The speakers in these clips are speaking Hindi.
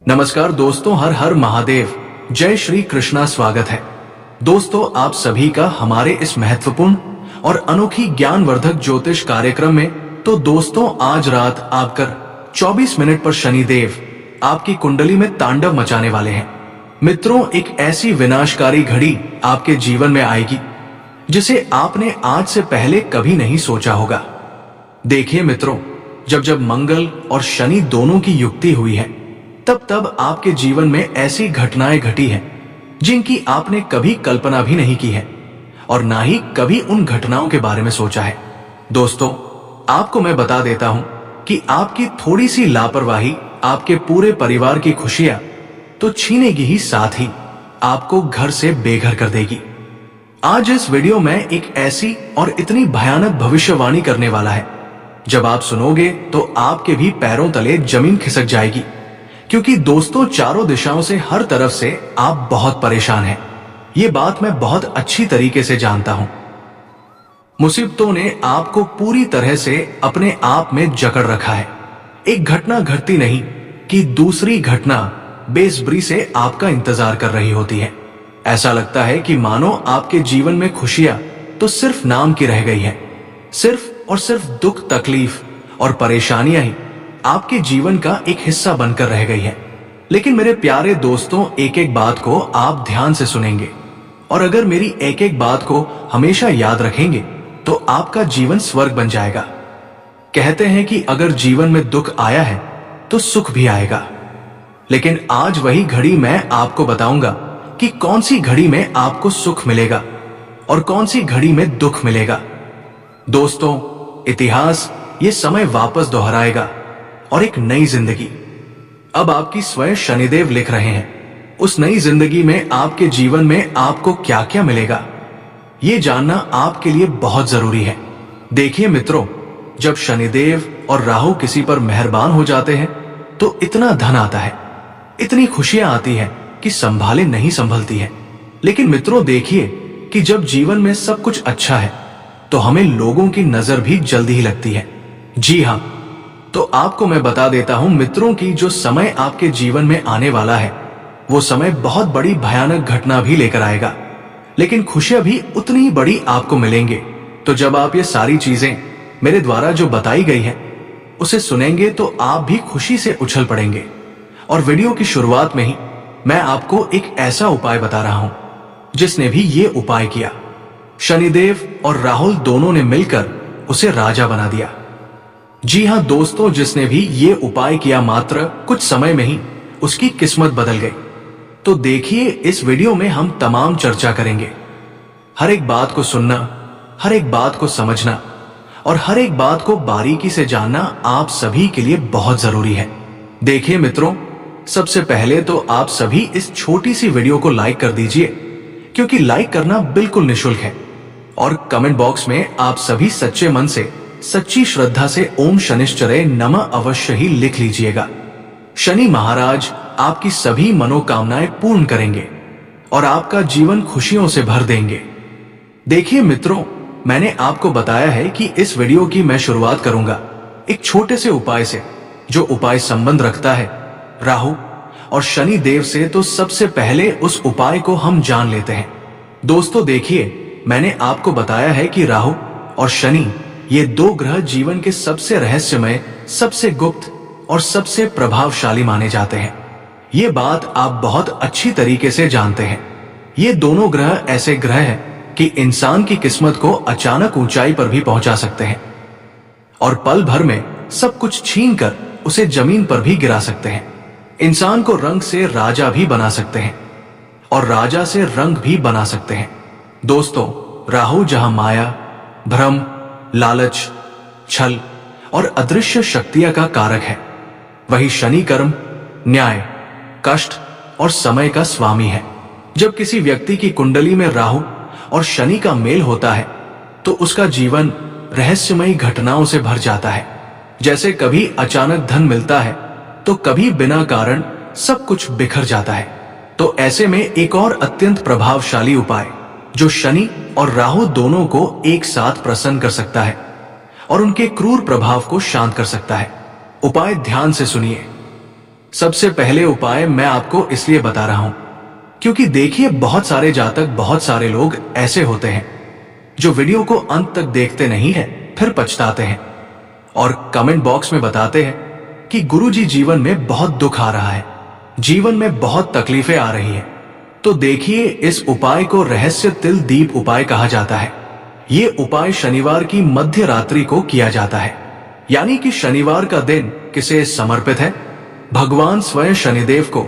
नमस्कार दोस्तों, हर हर महादेव, जय श्री कृष्णा। स्वागत है दोस्तों आप सभी का हमारे इस महत्वपूर्ण और अनोखी ज्ञानवर्धक ज्योतिष कार्यक्रम में। तो दोस्तों आज रात आकर 24 मिनट पर शनिदेव आपकी कुंडली में तांडव मचाने वाले हैं। मित्रों, एक ऐसी विनाशकारी घड़ी आपके जीवन में आएगी जिसे आपने आज से पहले कभी नहीं सोचा होगा। देखिए मित्रों, जब मंगल और शनि दोनों की युक्ति हुई है तब आपके जीवन में ऐसी घटनाएं घटी हैं जिनकी आपने कभी कल्पना भी नहीं की है और ना ही कभी उन घटनाओं के बारे में सोचा है। दोस्तों आपको मैं बता देता हूं कि आपकी थोड़ी सी लापरवाही आपके पूरे परिवार की खुशियां तो छीनेगी ही, साथ ही आपको घर से बेघर कर देगी। आज इस वीडियो में एक ऐसी और इतनी भयानक भविष्यवाणी करने वाला है, जब आप सुनोगे तो आपके भी पैरों तले जमीन खिसक जाएगी। क्योंकि दोस्तों चारों दिशाओं से, हर तरफ से आप बहुत परेशान हैं। ये बात मैं बहुत अच्छी तरीके से जानता हूं। मुसीबतों ने आपको पूरी तरह से अपने आप में जकड़ रखा है। एक घटना घटती नहीं कि दूसरी घटना बेसब्री से आपका इंतजार कर रही होती है। ऐसा लगता है कि मानो आपके जीवन में खुशियां तो सिर्फ नाम की रह गई हैं। सिर्फ और सिर्फ दुख, तकलीफ और परेशानियां ही आपके जीवन का एक हिस्सा बनकर रह गई है। लेकिन मेरे प्यारे दोस्तों, एक एक बात को आप ध्यान से सुनेंगे और अगर मेरी एक एक बात को हमेशा याद रखेंगे तो आपका जीवन स्वर्ग बन जाएगा। कहते हैं कि अगर जीवन में दुख आया है तो सुख भी आएगा। लेकिन आज वही घड़ी मैं आपको बताऊंगा कि कौन सी घड़ी में आपको सुख मिलेगा और कौन सी घड़ी में दुख मिलेगा। दोस्तों इतिहास ये समय वापस दोहराएगा और एक नई जिंदगी अब आपकी स्वयं शनिदेव लिख रहे हैं। उस नई जिंदगी में आपके जीवन में आपको क्या क्या मिलेगा, ये जानना आपके लिए बहुत जरूरी है। देखिए मित्रों, जब शनिदेव और राहु किसी पर मेहरबान हो जाते हैं तो इतना धन आता है, इतनी खुशियां आती हैं कि संभाले नहीं संभलती है। लेकिन मित्रों देखिए कि जब जीवन में सब कुछ अच्छा है तो हमें लोगों की नजर भी जल्दी ही लगती है। जी हाँ, तो आपको मैं बता देता हूं मित्रों की जो समय आपके जीवन में आने वाला है वो समय बहुत बड़ी भयानक घटना भी लेकर आएगा, लेकिन खुशियां भी उतनी ही बड़ी आपको मिलेंगे। तो जब आप ये सारी चीजें मेरे द्वारा जो बताई गई हैं उसे सुनेंगे तो आप भी खुशी से उछल पड़ेंगे। और वीडियो की शुरुआत में ही मैं आपको एक ऐसा उपाय बता रहा हूं जिसने भी ये उपाय किया, शनिदेव और राहुल दोनों ने मिलकर उसे राजा बना दिया। जी हां दोस्तों, जिसने भी ये उपाय किया मात्र कुछ समय में ही उसकी किस्मत बदल गई। तो देखिए इस वीडियो में हम तमाम चर्चा करेंगे। हर एक बात को सुनना, हर एक बात को समझना और हर एक बात को बारीकी से जानना आप सभी के लिए बहुत जरूरी है। देखिए मित्रों, सबसे पहले तो आप सभी इस छोटी सी वीडियो को लाइक कर दीजिए, क्योंकि लाइक करना बिल्कुल निःशुल्क है। और कमेंट बॉक्स में आप सभी सच्चे मन से, सच्ची श्रद्धा से ओम शनिश्चरे नमः अवश्य ही लिख लीजिएगा। शनि महाराज आपकी सभी मनोकामनाएं पूर्ण करेंगे और आपका जीवन खुशियों से भर देंगे। देखिए मित्रों, मैंने आपको बताया है कि इस वीडियो की मैं शुरुआत करूंगा एक छोटे से उपाय से, जो उपाय संबंध रखता है राहु और शनि देव से। तो सबसे पहले उस उपाय को हम जान लेते हैं। दोस्तों देखिए, मैंने आपको बताया है कि राहु और शनि ये दो ग्रह जीवन के सबसे रहस्यमय, सबसे गुप्त और सबसे प्रभावशाली माने जाते हैं। ये बात आप बहुत अच्छी तरीके से जानते हैं। ये दोनों ग्रह ऐसे ग्रह हैं कि इंसान की किस्मत को अचानक ऊंचाई पर भी पहुंचा सकते हैं और पल भर में सब कुछ छीनकर उसे जमीन पर भी गिरा सकते हैं। इंसान को रंग से राजा भी बना सकते हैं और राजा से रंग भी बना सकते हैं। दोस्तों राहु जहां माया, भ्रम, लालच, छल और अदृश्य शक्तियां का कारक है, वही शनि कर्म, न्याय, कष्ट और समय का स्वामी है। जब किसी व्यक्ति की कुंडली में राहु और शनि का मेल होता है तो उसका जीवन रहस्यमयी घटनाओं से भर जाता है। जैसे कभी अचानक धन मिलता है तो कभी बिना कारण सब कुछ बिखर जाता है। तो ऐसे में एक और अत्यंत प्रभावशाली उपाय जो शनि और राहु दोनों को एक साथ प्रसन्न कर सकता है और उनके क्रूर प्रभाव को शांत कर सकता है। उपाय ध्यान से सुनिए। सबसे पहले उपाय मैं आपको इसलिए बता रहा हूं क्योंकि देखिए बहुत सारे जातक, बहुत सारे लोग ऐसे होते हैं जो वीडियो को अंत तक देखते नहीं है, फिर पछताते हैं और कमेंट बॉक्स में बताते हैं कि गुरुजी जीवन में बहुत दुख आ रहा है, जीवन में बहुत तकलीफें आ रही हैं। तो देखिए, इस उपाय को रहस्य तिल दीप उपाय कहा जाता है। ये उपाय शनिवार की मध्य रात्रि को किया जाता है, यानी कि शनिवार का दिन किसे समर्पित है? भगवान स्वयं शनिदेव को,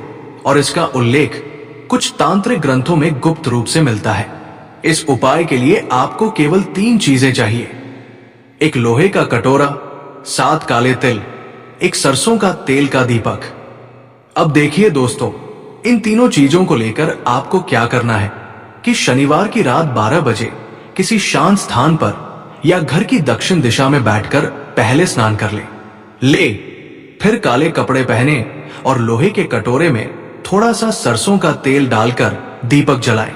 और इसका उल्लेख कुछ तांत्रिक ग्रंथों में गुप्त रूप से मिलता है। इस उपाय के लिए आपको केवल 3 चीजें चाहिए: एक लोहे का कटोरा, 7 काले तिल, एक सरसों का तेल का दीपक। अब देखिए दोस्तों, इन तीनों चीजों को लेकर आपको क्या करना है कि शनिवार की रात 12 बजे किसी शांत स्थान पर या घर की दक्षिण दिशा में बैठकर पहले स्नान कर ले। फिर काले कपड़े पहने और लोहे के कटोरे में थोड़ा सा सरसों का तेल डालकर दीपक जलाएं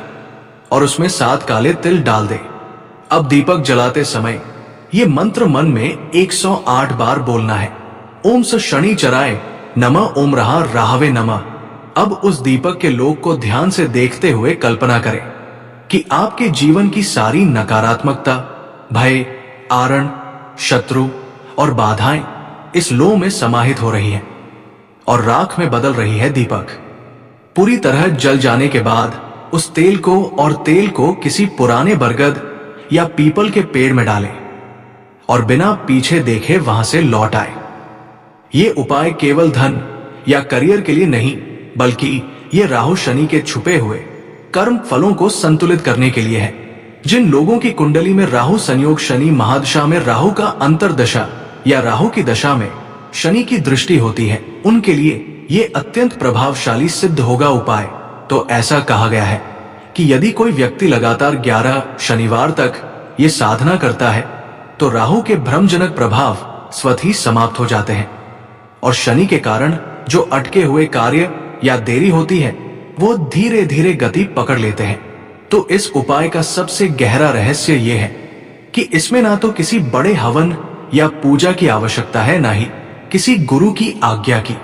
और उसमें 7 काले तिल डाल दें। अब दीपक जलाते समय ये मंत्र मन में 108 बार बोलना है। ओम स शनिचराय नमः, ओम राहवे नमः। अब उस दीपक के लोक को ध्यान से देखते हुए कल्पना करें कि आपके जीवन की सारी नकारात्मकता, भय, आरण, शत्रु और बाधाएं इस लो में समाहित हो रही हैं और राख में बदल रही है। दीपक पूरी तरह जल जाने के बाद उस तेल को किसी पुराने बरगद या पीपल के पेड़ में डालें और बिना पीछे देखे वहां से लौट आए। ये उपाय केवल धन या करियर के लिए नहीं, बल्कि ये राहु शनि के छुपे हुए कर्म फलों को संतुलित करने के लिए है। जिन लोगों की कुंडली में राहु संयोग शनि महादशा में राहु का अंतर्दशा या राहु की दशा में शनि की दृष्टि होती है, उनके लिए ये अत्यंत प्रभावशाली सिद्ध होगा उपाय। तो ऐसा कहा गया है कि यदि कोई व्यक्ति लगातार 11 शनिवार तक ये साधना करता है तो राहु के भ्रमजनक प्रभाव स्वतः ही समाप्त हो जाते हैं और शनि के कारण जो अटके हुए कार्य या देरी होती है वो धीरे धीरे गति पकड़ लेते हैं। तो इस उपाय का सबसे गहरा रहस्य ये है कि इसमें ना तो किसी बड़े हवन या पूजा की आवश्यकता है, ना ही किसी गुरु की आज्ञा की।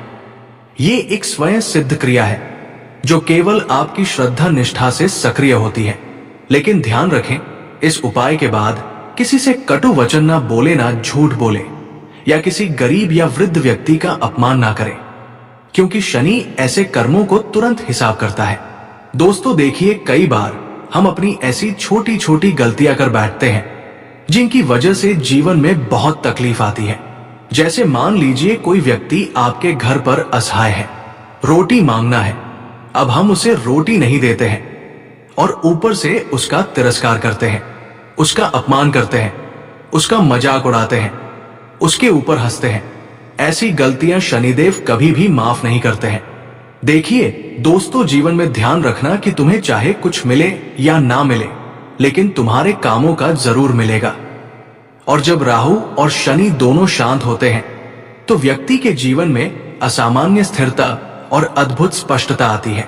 ये एक स्वयं सिद्ध क्रिया है जो केवल आपकी श्रद्धा निष्ठा से सक्रिय होती है। लेकिन ध्यान रखें, इस उपाय के बाद किसी से कटु वचन ना बोले, ना झूठ बोले या किसी गरीब या वृद्ध व्यक्ति का अपमान ना करें, क्योंकि शनि ऐसे कर्मों को तुरंत हिसाब करता है। दोस्तों देखिए, कई बार हम अपनी ऐसी छोटी छोटी गलतियां कर बैठते हैं जिनकी वजह से जीवन में बहुत तकलीफ आती है। जैसे मान लीजिए कोई व्यक्ति आपके घर पर असहाय है, रोटी मांगना है, अब हम उसे रोटी नहीं देते हैं और ऊपर से उसका तिरस्कार करते हैं, उसका अपमान करते हैं, उसका मजाक उड़ाते हैं, उसके ऊपर हंसते हैं। ऐसी गलतियां शनिदेव कभी भी माफ नहीं करते हैं। देखिए दोस्तों, जीवन में ध्यान रखना कि तुम्हें चाहे कुछ मिले या ना मिले, लेकिन तुम्हारे कामों का जरूर मिलेगा। और जब राहु और शनि दोनों शांत होते हैं तो व्यक्ति के जीवन में असामान्य स्थिरता और अद्भुत स्पष्टता आती है।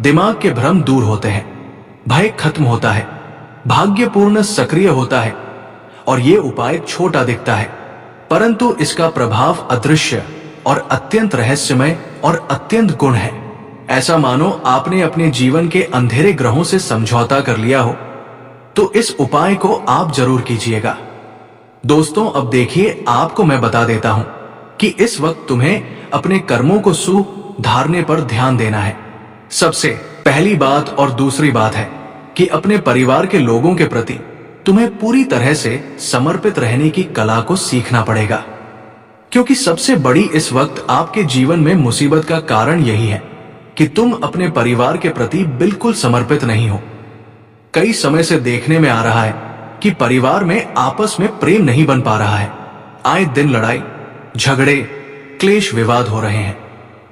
दिमाग के भ्रम दूर होते हैं, भय खत्म होता है, भाग्यपूर्ण सक्रिय होता है। और ये उपाय छोटा दिखता है, परंतु इसका प्रभाव अदृश्य और अत्यंत रहस्यमय और अत्यंत गुण है। ऐसा मानो आपने अपने जीवन के अंधेरे ग्रहों से समझौता कर लिया हो। तो इस उपाय को आप जरूर कीजिएगा। दोस्तों अब देखिए, आपको मैं बता देता हूं कि इस वक्त तुम्हें अपने कर्मों को सुधारने पर ध्यान देना है। सबसे पहली बात और दूसरी बात है कि अपने परिवार के लोगों के प्रति तुम्हें पूरी तरह से समर्पित रहने की कला को सीखना पड़ेगा, क्योंकि सबसे बड़ी इस वक्त आपके जीवन में मुसीबत का कारण यही है कि तुम अपने परिवार के प्रति बिल्कुल समर्पित नहीं हो। कई समय से देखने में आ रहा है कि परिवार में आपस में प्रेम नहीं बन पा रहा है। आए दिन लड़ाई झगड़े क्लेश विवाद हो रहे हैं।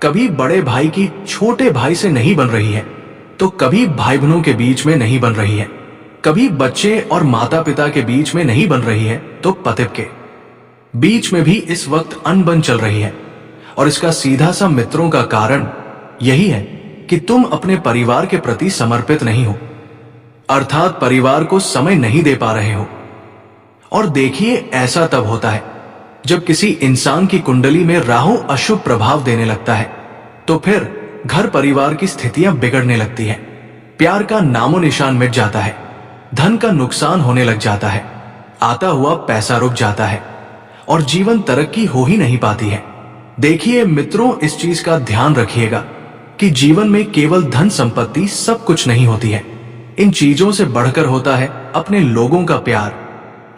कभी बड़े भाई की छोटे भाई से नहीं बन रही है, तो कभी भाई बहनों के बीच में नहीं बन रही है, कभी बच्चे और माता पिता के बीच में नहीं बन रही है, तो पति के बीच में भी इस वक्त अनबन चल रही है। और इसका सीधा सा मित्रों का कारण यही है कि तुम अपने परिवार के प्रति समर्पित नहीं हो, अर्थात परिवार को समय नहीं दे पा रहे हो। और देखिए, ऐसा तब होता है जब किसी इंसान की कुंडली में राहु अशुभ प्रभाव देने लगता है, तो फिर घर परिवार की स्थितियां बिगड़ने लगती हैं। प्यार का नामो निशान मिट जाता है, धन का नुकसान होने लग जाता है, आता हुआ पैसा रुक जाता है और जीवन तरक्की हो ही नहीं पाती है। देखिए मित्रों, इस चीज का ध्यान रखिएगा कि जीवन में केवल धन संपत्ति सब कुछ नहीं होती है। इन चीजों से बढ़कर होता है अपने लोगों का प्यार,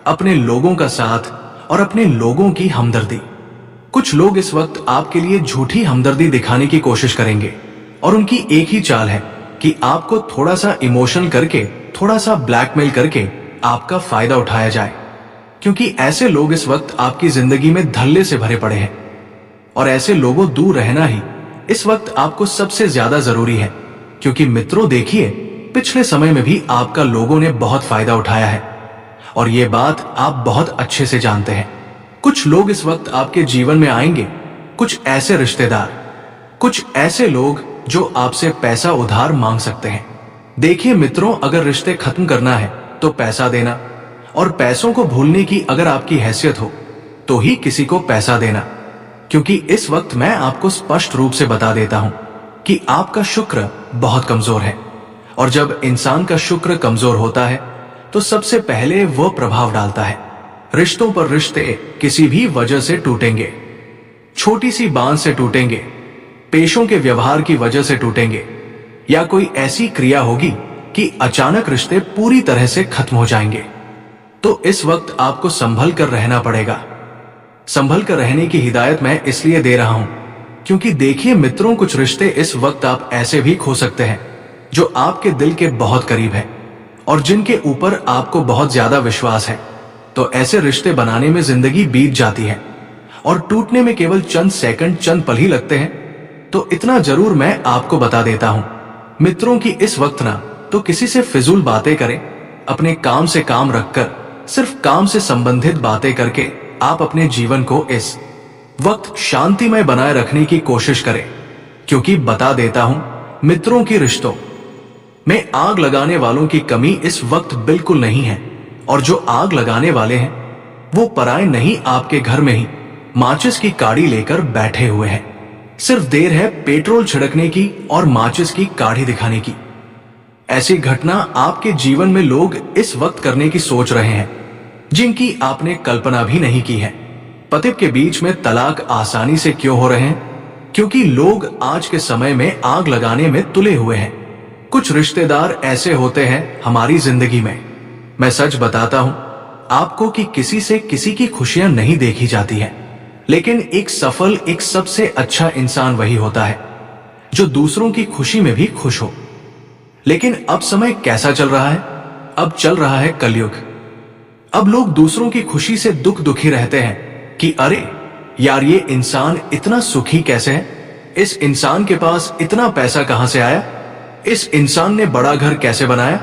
अपने लोगों का साथ और अपने लोगों की हमदर्दी। कुछ लोग इस वक्त आपके लिए झूठी हमदर्दी दिखाने की कोशिश करेंगे और उनकी एक ही चाल है कि आपको थोड़ा सा इमोशनल करके, थोड़ा सा ब्लैकमेल करके आपका फायदा उठाया जाए, क्योंकि ऐसे लोग इस वक्त आपकी जिंदगी में धल्ले से भरे पड़े हैं और ऐसे लोगों दूर रहना ही इस वक्त आपको सबसे ज्यादा जरूरी है। क्योंकि मित्रों देखिए, पिछले समय में भी आपका लोगों ने बहुत फायदा उठाया है और ये बात आप बहुत अच्छे से जानते हैं। कुछ लोग इस वक्त आपके जीवन में आएंगे, कुछ ऐसे रिश्तेदार, कुछ ऐसे लोग जो आपसे पैसा उधार मांग सकते हैं। देखिए मित्रों, अगर रिश्ते खत्म करना है तो पैसा देना, और पैसों को भूलने की अगर आपकी हैसियत हो तो ही किसी को पैसा देना। क्योंकि इस वक्त मैं आपको स्पष्ट रूप से बता देता हूं कि आपका शुक्र बहुत कमजोर है, और जब इंसान का शुक्र कमजोर होता है तो सबसे पहले वह प्रभाव डालता है। रिश्तों पर रिश्ते किसी भी वजह से टूटेंगे, छोटी सी बात से टूटेंगे, पेशों के व्यवहार की वजह से टूटेंगे, या कोई ऐसी क्रिया होगी कि अचानक रिश्ते पूरी तरह से खत्म हो जाएंगे। तो इस वक्त आपको संभल कर रहना पड़ेगा। संभल कर रहने की हिदायत मैं इसलिए दे रहा हूं क्योंकि देखिए मित्रों, कुछ रिश्ते इस वक्त आप ऐसे भी खो सकते हैं जो आपके दिल के बहुत करीब है और जिनके ऊपर आपको बहुत ज्यादा विश्वास है। तो ऐसे रिश्ते बनाने में जिंदगी बीत जाती है और टूटने में केवल चंद सेकंड, चंद पल ही लगते हैं। तो इतना जरूर मैं आपको बता देता हूं मित्रों कि इस वक्त ना तो किसी से फिजूल बातें करें, अपने काम से काम रखकर सिर्फ काम से संबंधित बातें करके आप अपने जीवन को इस वक्त शांतिमय बनाए रखने की कोशिश करें। क्योंकि बता देता हूं मित्रों की रिश्तों में आग लगाने वालों की कमी इस वक्त बिल्कुल नहीं है, और जो आग लगाने वाले हैं वो पराए नहीं, आपके घर में ही माचिस की काड़ी लेकर बैठे हुए हैं। सिर्फ देर है पेट्रोल छिड़कने की और माचिस की काढ़ी दिखाने की। ऐसी घटना आपके जीवन में लोग इस वक्त करने की सोच रहे हैं जिनकी आपने कल्पना भी नहीं की है। पति के बीच में तलाक आसानी से क्यों हो रहे हैं? क्योंकि लोग आज के समय में आग लगाने में तुले हुए हैं। कुछ रिश्तेदार ऐसे होते हैं हमारी जिंदगी में, मैं सच बताता हूं आपको कि किसी से किसी की खुशियां नहीं देखी जाती हैं, लेकिन एक सफल, एक सबसे अच्छा इंसान वही होता है जो दूसरों की खुशी में भी खुश हो। लेकिन अब समय कैसा चल रहा है? अब चल रहा है कलयुग। अब लोग दूसरों की खुशी से दुखी रहते हैं कि अरे यार, ये इंसान इतना सुखी कैसे है? इस इंसान के पास इतना पैसा कहां से आया? इस इंसान ने बड़ा घर कैसे बनाया?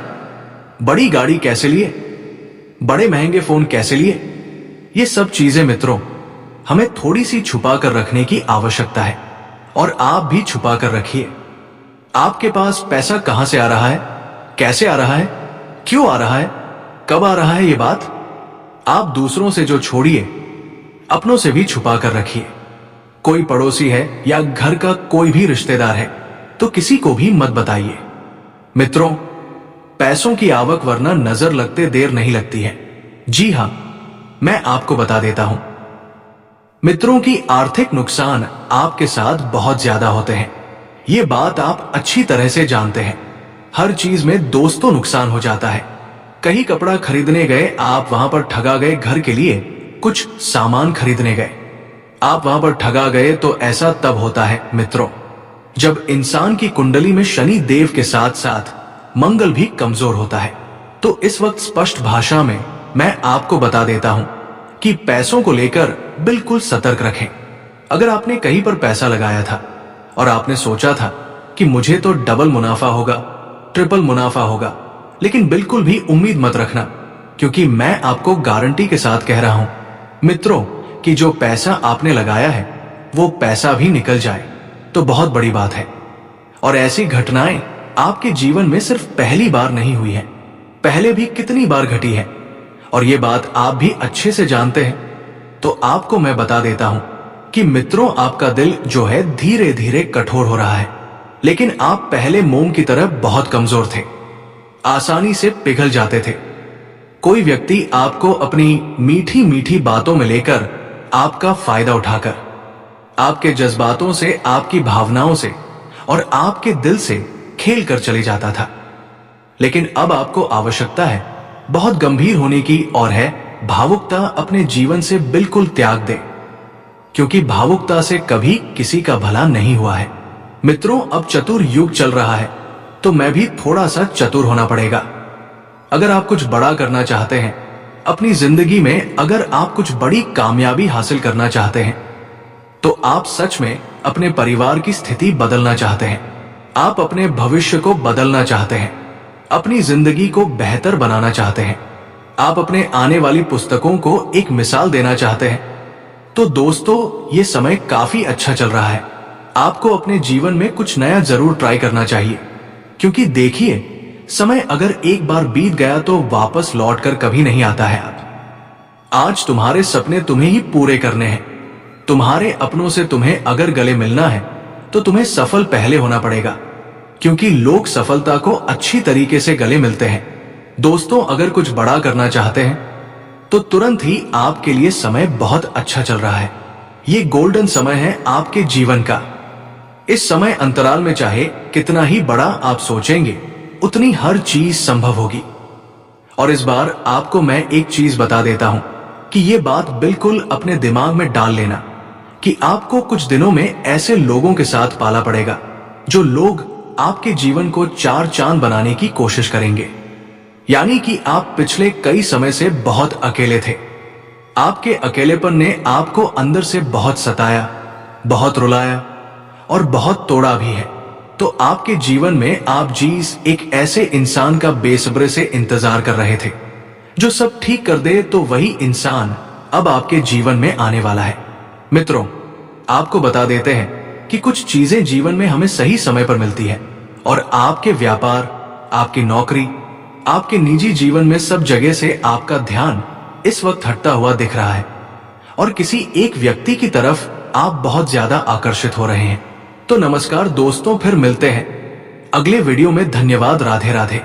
बड़ी गाड़ी कैसे लिए? बड़े महंगे फोन कैसे लिए? ये सब चीजें मित्रों हमें थोड़ी सी छुपा कर रखने की आवश्यकता है, और आप भी छुपा कर रखिए। आपके पास पैसा कहां से आ रहा है, कैसे आ रहा है, क्यों आ रहा है, कब आ रहा है, ये बात आप दूसरों से जो छोड़िए, अपनों से भी छुपा कर रखिए। कोई पड़ोसी है या घर का कोई भी रिश्तेदार है तो किसी को भी मत बताइए। मित्रों, पैसों की आवक वरना नजर लगते देर नहीं लगती है। जी हां, मैं आपको बता देता हूं मित्रों की आर्थिक नुकसान आपके साथ बहुत ज्यादा होते हैं। ये बात आप अच्छी तरह से जानते हैं। हर चीज में दोस्तों नुकसान हो जाता है। कहीं कपड़ा खरीदने गए, आप वहां पर ठगा गए। घर के लिए कुछ सामान खरीदने गए, आप वहां पर ठगा गए। तो ऐसा तब होता है मित्रों जब इंसान की कुंडली में शनि देव के साथ साथ मंगल भी कमजोर होता है। तो इस वक्त स्पष्ट भाषा में मैं आपको बता देता हूं कि पैसों को लेकर बिल्कुल सतर्क रखें। अगर आपने कहीं पर पैसा लगाया था और आपने सोचा था कि मुझे तो डबल मुनाफा होगा, ट्रिपल मुनाफा होगा, लेकिन बिल्कुल भी उम्मीद मत रखना, क्योंकि मैं आपको गारंटी के साथ कह रहा हूं मित्रों कि जो पैसा आपने लगाया है वो पैसा भी निकल जाए तो बहुत बड़ी बात है। और ऐसी घटनाएं आपके जीवन में सिर्फ पहली बार नहीं हुई है, पहले भी कितनी बार घटी है, और ये बात आप भी अच्छे से जानते हैं। तो आपको मैं बता देता हूं कि मित्रों आपका दिल जो है धीरे धीरे कठोर हो रहा है, लेकिन आप पहले मोम की तरह बहुत कमजोर थे, आसानी से पिघल जाते थे। कोई व्यक्ति आपको अपनी मीठी मीठी बातों में लेकर, आपका फायदा उठाकर, आपके जज्बातों से, आपकी भावनाओं से और आपके दिल से खेल कर चले जाता था। लेकिन अब आपको आवश्यकता है बहुत गंभीर होने की, और है भावुकता अपने जीवन से बिल्कुल त्याग दे, क्योंकि भावुकता से कभी किसी का भला नहीं हुआ है। मित्रों, अब चतुर युग चल रहा है, तो मैं भी थोड़ा सा चतुर होना पड़ेगा। अगर आप कुछ बड़ा करना चाहते हैं अपनी जिंदगी में, अगर आप कुछ बड़ी कामयाबी हासिल करना चाहते हैं, तो आप सच में अपने परिवार की स्थिति बदलना चाहते हैं, आप अपने भविष्य को बदलना चाहते हैं, अपनी जिंदगी को बेहतर बनाना चाहते हैं, आप अपने आने वाली पुस्तकों को एक मिसाल देना चाहते हैं, तो दोस्तों ये समय काफी अच्छा चल रहा है। आपको अपने जीवन में कुछ नया जरूर ट्राई करना चाहिए, क्योंकि देखिए, समय अगर एक बार बीत गया तो वापस लौटकर कभी नहीं आता है। आज तुम्हारे सपने तुम्हें ही पूरे करने हैं। तुम्हारे अपनों से तुम्हें अगर गले मिलना है तो तुम्हें सफल पहले होना पड़ेगा, क्योंकि लोग सफलता को अच्छी तरीके से गले मिलते हैं। दोस्तों, अगर कुछ बड़ा करना चाहते हैं तो तुरंत ही आपके लिए समय बहुत अच्छा चल रहा है। ये गोल्डन समय है आपके जीवन का। इस समय अंतराल में चाहे कितना ही बड़ा आप सोचेंगे, उतनी हर चीज संभव होगी। और इस बार आपको मैं एक चीज बता देता हूं कि ये बात बिल्कुल अपने दिमाग में डाल लेना कि आपको कुछ दिनों में ऐसे लोगों के साथ पाला पड़ेगा जो लोग आपके जीवन को चार चांद बनाने की कोशिश करेंगे। यानी कि आप पिछले कई समय से बहुत अकेले थे। आपके अकेलेपन ने आपको अंदर से बहुत सताया, बहुत रुलाया और बहुत तोड़ा भी है। तो आपके जीवन में आप जीस एक ऐसे इंसान का बेसब्री से इंतजार कर रहे थे जो सब ठीक कर दे, तो वही इंसान अब आपके जीवन में आने वाला है। मित्रों, आपको बता देते हैं कि कुछ चीजें जीवन में हमें सही समय पर मिलती है, और आपके व्यापार, आपकी नौकरी, आपके निजी जीवन में सब जगह से आपका ध्यान इस वक्त हटता हुआ दिख रहा है, और किसी एक व्यक्ति की तरफ आप बहुत ज्यादा आकर्षित हो रहे हैं। तो नमस्कार दोस्तों, फिर मिलते हैं अगले वीडियो में। धन्यवाद। राधे राधे।